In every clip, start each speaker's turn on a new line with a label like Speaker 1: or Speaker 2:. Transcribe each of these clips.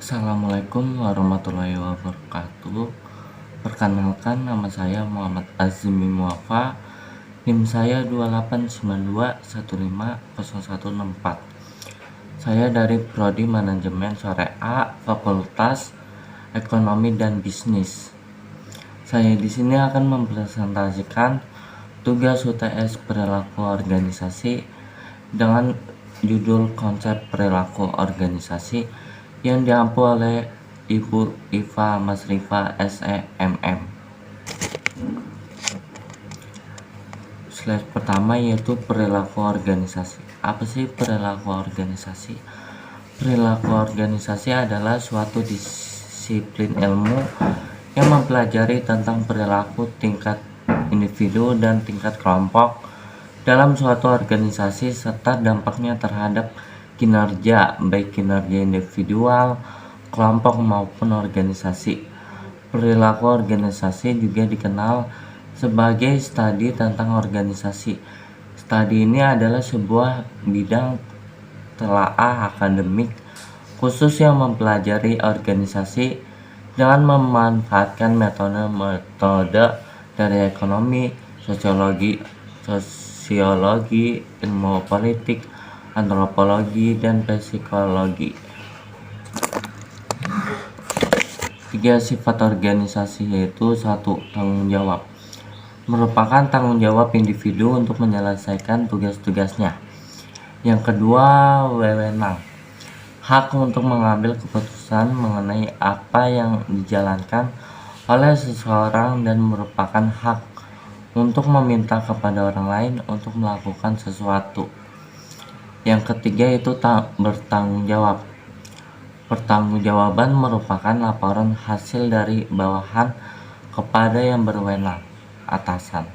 Speaker 1: Assalamualaikum warahmatullahi wabarakatuh. Perkenalkan, nama saya Muhammad Azmi Muafa. NIM saya 2892150164. Saya dari Prodi Manajemen Syariah, Fakultas Ekonomi dan Bisnis. Saya di sini akan mempresentasikan tugas UTS perilaku organisasi dengan judul konsep perilaku organisasi yang diampu oleh Ibu Iva Masrifa SEMM. Slide pertama yaitu perilaku organisasi. Apa sih perilaku organisasi? Perilaku organisasi adalah suatu disiplin ilmu yang mempelajari tentang perilaku tingkat individu dan tingkat kelompok dalam suatu organisasi serta dampaknya terhadap kinerja, baik kinerja individual, kelompok maupun organisasi. Perilaku organisasi juga dikenal sebagai studi tentang organisasi. Studi ini adalah sebuah bidang telaah akademik khusus yang mempelajari organisasi dengan memanfaatkan metode-metode dari ekonomi, sosiologi, ilmu politik, antropologi, dan psikologi. 3 sifat organisasi yaitu 1. Tanggung jawab. Merupakan tanggung jawab individu untuk menyelesaikan tugas-tugasnya. Yang kedua, wewenang. Hak untuk mengambil keputusan mengenai apa yang dijalankan oleh seseorang dan merupakan hak untuk meminta kepada orang lain untuk melakukan sesuatu. Yang ketiga itu bertanggung jawab. Pertanggungjawaban merupakan laporan hasil dari bawahan kepada yang berwenang, atasan.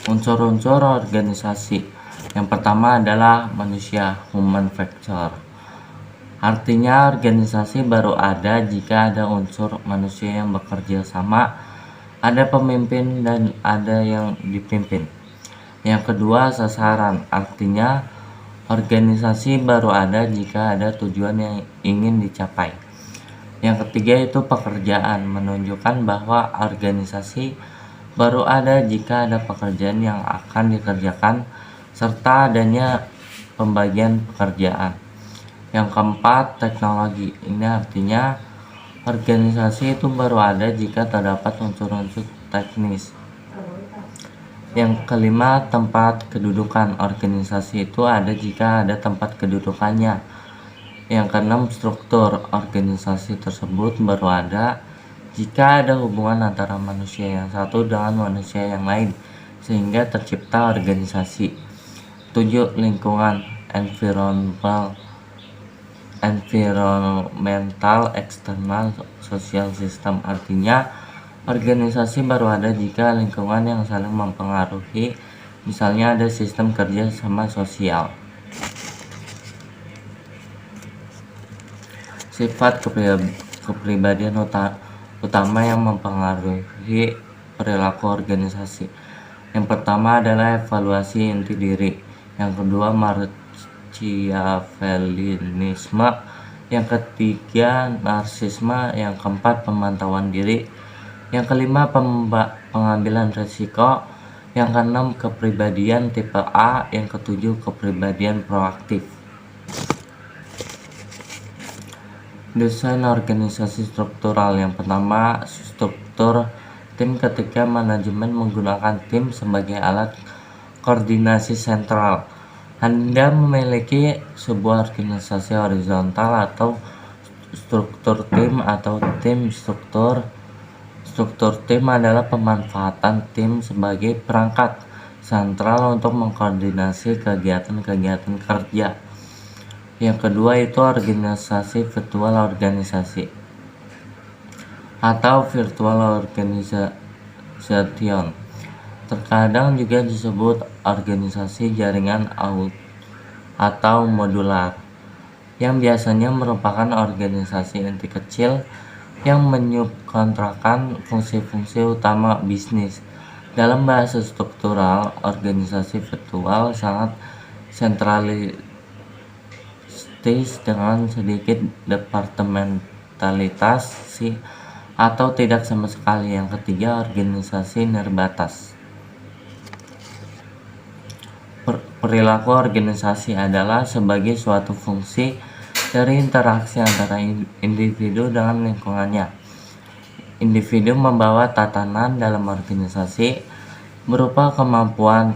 Speaker 1: Unsur-unsur organisasi. Yang pertama adalah manusia, human factor. Artinya organisasi baru ada jika ada unsur manusia yang bekerja sama, ada pemimpin dan ada yang dipimpin. Yang kedua, sasaran. Artinya organisasi baru ada jika ada tujuan yang ingin dicapai. Yang ketiga itu pekerjaan, menunjukkan bahwa organisasi baru ada jika ada pekerjaan yang akan dikerjakan serta adanya pembagian pekerjaan. Yang keempat, teknologi. Ini artinya organisasi itu baru ada jika terdapat unsur-unsur teknis. Yang kelima, tempat kedudukan. Organisasi itu ada jika ada tempat kedudukannya. Yang keenam, struktur. Organisasi tersebut baru ada jika ada hubungan antara manusia yang satu dengan manusia yang lain sehingga tercipta organisasi. 7. Lingkungan, environmental, external, social system. Artinya organisasi baru ada jika lingkungan yang saling mempengaruhi, misalnya ada sistem kerja sama sosial. Sifat kepribadian utama yang mempengaruhi perilaku organisasi. Yang pertama adalah evaluasi inti diri. Yang kedua, Machiavellianisme. Yang ketiga, narsisme. Yang keempat, pemantauan diri. Yang kelima, pengambilan risiko. Yang keenam, kepribadian tipe A. Yang ketujuh, kepribadian proaktif. Desain organisasi struktural. Yang pertama, struktur tim ketika manajemen menggunakan tim sebagai alat koordinasi sentral. Anda memiliki sebuah organisasi horizontal atau struktur tim atau tim struktur. Struktur tim adalah pemanfaatan tim sebagai perangkat sentral untuk mengkoordinasi kegiatan-kegiatan kerja. Yang kedua itu organisasi virtual organisasi atau virtual organization. Terkadang juga disebut organisasi jaringan atau modular, yang biasanya merupakan organisasi inti kecil yang menyubkontrakkan fungsi-fungsi utama bisnis. Dalam bahasa struktural, organisasi virtual sangat sentralistik hierarkis dengan sedikit departementalisasi atau tidak sama sekali. Yang ketiga, organisasi nirbatas. Perilaku organisasi adalah sebagai suatu fungsi dari interaksi antara individu dengan lingkungannya. Individu membawa tatanan dalam organisasi berupa kemampuan,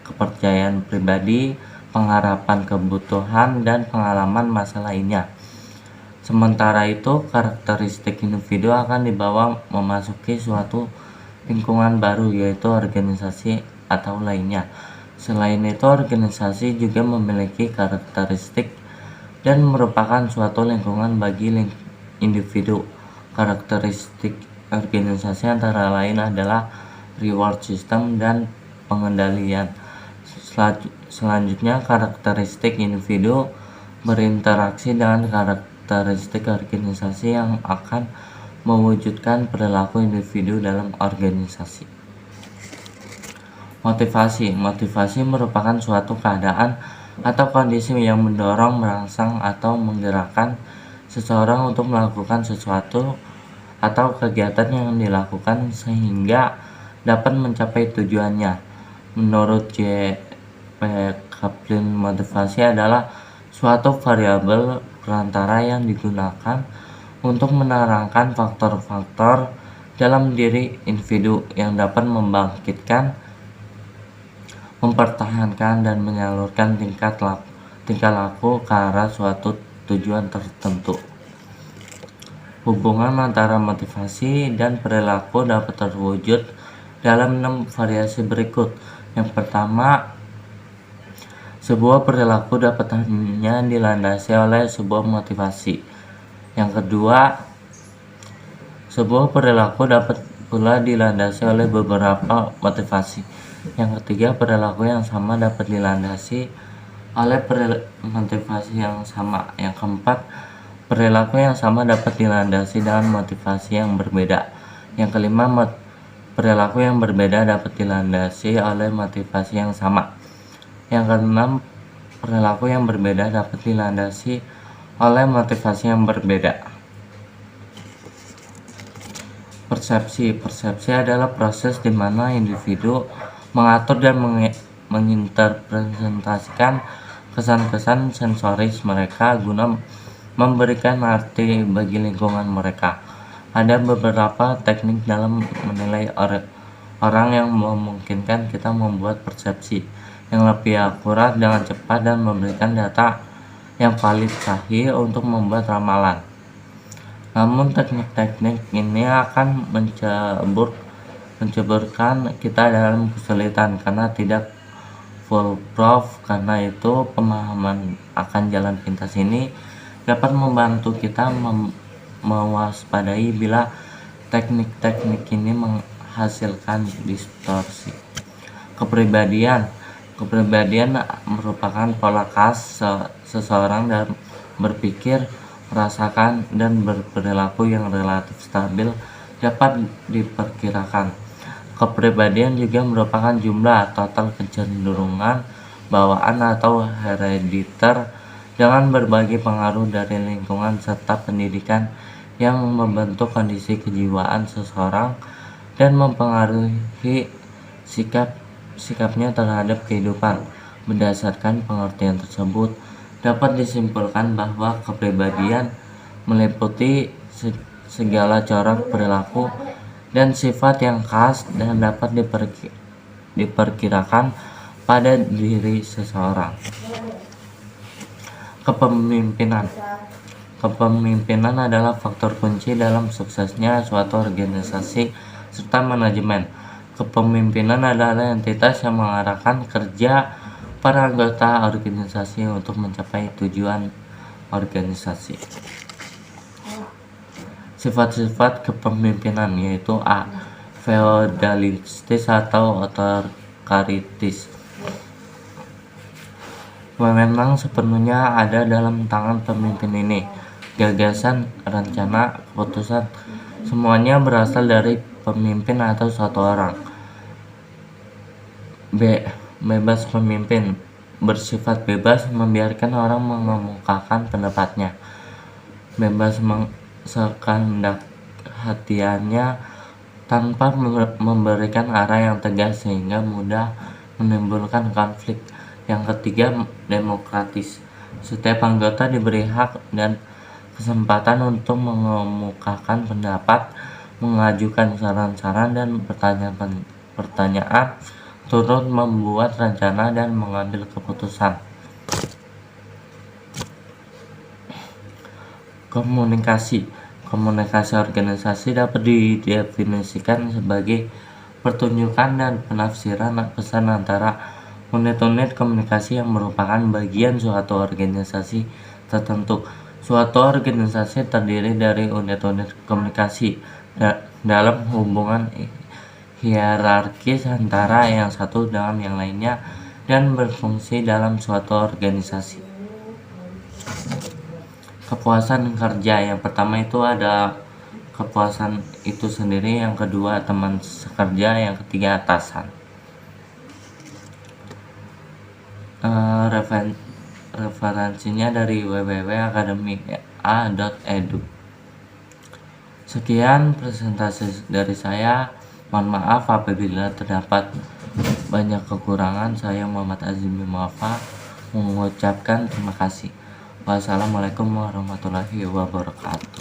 Speaker 1: kepercayaan pribadi, pengharapan, kebutuhan, dan pengalaman masa lainnya. Sementara itu, karakteristik individu akan dibawa memasuki suatu lingkungan baru, yaitu organisasi atau lainnya. Selain itu, organisasi juga memiliki karakteristik dan merupakan suatu lingkungan bagi individu. Karakteristik organisasi antara lain adalah reward system dan pengendalian. Selanjutnya, karakteristik individu berinteraksi dengan karakteristik organisasi yang akan mewujudkan perilaku individu dalam organisasi. Motivasi merupakan suatu keadaan atau kondisi yang mendorong, merangsang, atau menggerakkan seseorang untuk melakukan sesuatu atau kegiatan yang dilakukan sehingga dapat mencapai tujuannya. Menurut J. P. Kaplan, motivasi adalah suatu variabel perantara yang digunakan untuk menerangkan faktor-faktor dalam diri individu yang dapat membangkitkan, mempertahankan, dan menyalurkan tingkah laku ke arah suatu tujuan tertentu. Hubungan antara motivasi dan perilaku dapat terwujud dalam 6 variasi berikut. Yang pertama, sebuah perilaku dapat hanya dilandasi oleh sebuah motivasi. Yang kedua, sebuah perilaku dapat pula dilandasi oleh beberapa motivasi. Yang ketiga, perilaku yang sama dapat dilandasi oleh motivasi yang sama. Yang keempat, perilaku yang sama dapat dilandasi dengan motivasi yang berbeda. Yang kelima, perilaku yang berbeda dapat dilandasi oleh motivasi yang sama. Yang keenam, perilaku yang berbeda dapat dilandasi oleh motivasi yang berbeda. Persepsi adalah proses di mana individu mengatur dan menginterpretasikan kesan-kesan sensoris mereka guna memberikan arti bagi lingkungan mereka. Ada beberapa teknik dalam menilai orang yang memungkinkan kita membuat persepsi yang lebih akurat dengan cepat dan memberikan data yang valid sahih untuk membuat ramalan. Namun teknik-teknik ini akan menceburkan kita dalam kesulitan karena tidak foolproof. Karena itu, pemahaman akan jalan pintas ini dapat membantu kita mewaspadai bila teknik-teknik ini menghasilkan distorsi. Kepribadian merupakan pola khas seseorang dalam berpikir, merasakan, dan berperilaku yang relatif stabil dapat diperkirakan. Kepribadian juga merupakan jumlah total kecenderungan bawaan atau herediter dengan berbagai pengaruh dari lingkungan serta pendidikan yang membentuk kondisi kejiwaan seseorang dan mempengaruhi sikapnya terhadap kehidupan. Berdasarkan pengertian tersebut, dapat disimpulkan bahwa kepribadian meliputi segala corak perilaku dan sifat yang khas dan dapat diperkirakan pada diri seseorang. Kepemimpinan adalah faktor kunci dalam suksesnya suatu organisasi serta manajemen. Kepemimpinan adalah entitas yang mengarahkan kerja para anggota organisasi untuk mencapai tujuan organisasi. Sifat-sifat kepemimpinan yaitu A. Feodalistis atau otoritaris. Wewenang sepenuhnya ada dalam tangan pemimpin ini. Gagasan, rencana, keputusan semuanya berasal dari pemimpin atau suatu orang. B. Bebas pemimpin. bersifat bebas, membiarkan orang mengemukakan pendapatnya, bebas sekehendak hatiannya tanpa memberikan arah yang tegas sehingga mudah menimbulkan konflik. Yang ketiga, demokratis. Setiap anggota diberi hak dan kesempatan untuk mengemukakan pendapat, mengajukan saran-saran dan pertanyaan, turut membuat rencana dan mengambil keputusan. Komunikasi organisasi dapat didefinisikan sebagai pertunjukan dan penafsiran pesan antara unit-unit komunikasi yang merupakan bagian suatu organisasi tertentu. Suatu organisasi terdiri dari unit-unit komunikasi dalam hubungan hierarkis antara yang satu dengan yang lainnya dan berfungsi dalam suatu organisasi. Kepuasan kerja, yang pertama itu ada kepuasan itu sendiri, yang kedua teman sekerja, yang ketiga atasan. Referensinya dari www.akademia.edu. Sekian presentasi dari saya. Mohon maaf apabila terdapat banyak kekurangan. Saya Muhammad Azmi Muafa mengucapkan terima kasih. Wassalamualaikum warahmatullahi wabarakatuh.